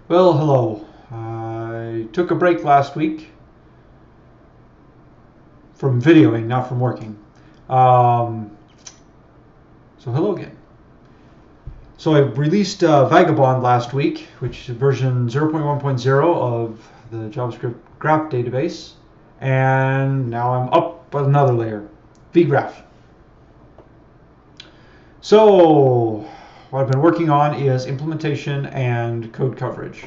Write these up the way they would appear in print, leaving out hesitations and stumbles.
Well, hello. I took a break last week from videoing, not from working. Um, so hello again. So I released Vagabond last week, which is version 0.1.0 of the JavaScript graph database. And now I'm up another layer, vGraph. So what I've been working on is implementation and code coverage.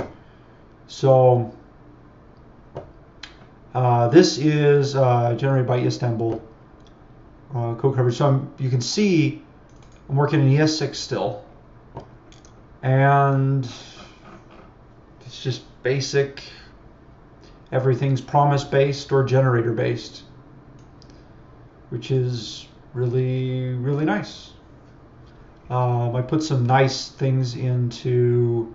So this is generated by Istanbul code coverage. So you can see I'm working in ES6 still. And it's just basic. Everything's promise-based or generator-based, which is really, really nice. I put some nice things into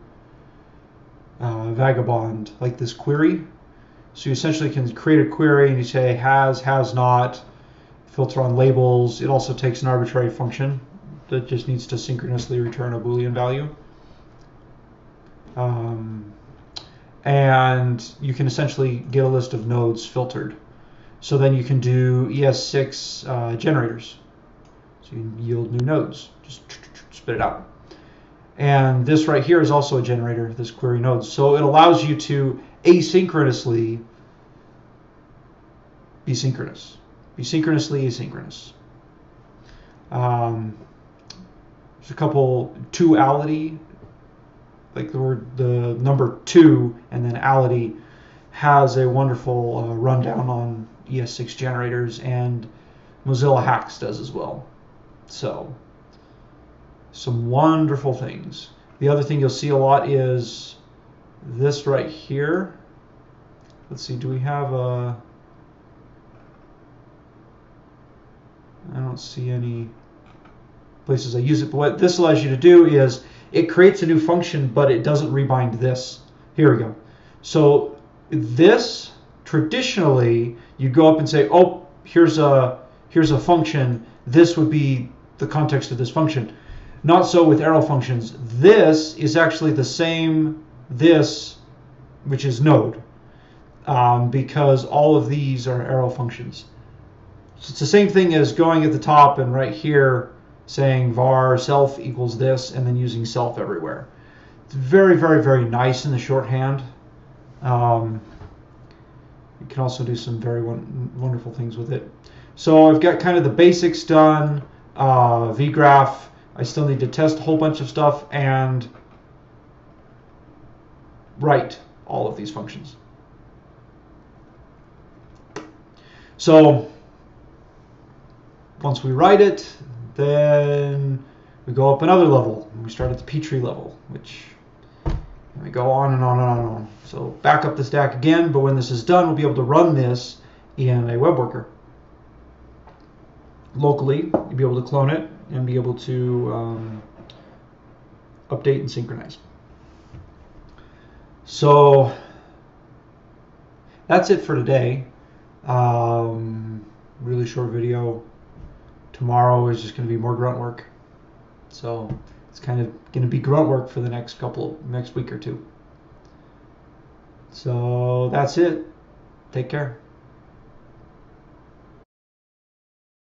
Vagabond, like this query. So you essentially can create a query and you say has not, filter on labels. It also takes an arbitrary function that just needs to synchronously return a Boolean value. And you can essentially get a list of nodes filtered. So then you can do ES6 generators. So you can yield new nodes, just spit it out. And this right here is also a generator, this query nodes. So it allows you to asynchronously be synchronous. Be synchronously asynchronous. There's a couple, two-ality, like the number 2 and then ality has a wonderful rundown on ES6 generators, and Mozilla Hacks does as well. So some wonderful things. The other thing you'll see a lot is this right here. Let's see, do we have a... I don't see any places I use it, but what this allows you to do is it creates a new function, but it doesn't rebind this. Here we go. So this, traditionally, you'd go up and say, oh, here's a function. This would be the context of this function. Not so with arrow functions. This is actually the same this, which is node, because all of these are arrow functions. So it's the same thing as going at the top and right here saying var self equals this and then using self everywhere. It's very, very, very nice in the shorthand. You can also do some very wonderful things with it. So I've got kind of the basics done. vGraph, I still need to test a whole bunch of stuff and write all of these functions. So once we write it, then we go up another level. We start at the Petri level, which we go on and on and on and on. So back up the stack again, but when this is done, we'll be able to run this in a web worker. Locally, you'll be able to clone it and be able to update and synchronize. So that's it for today. Really short video. Tomorrow is just going to be more grunt work. So it's kind of going to be grunt work for the next week or two. So that's it. Take care.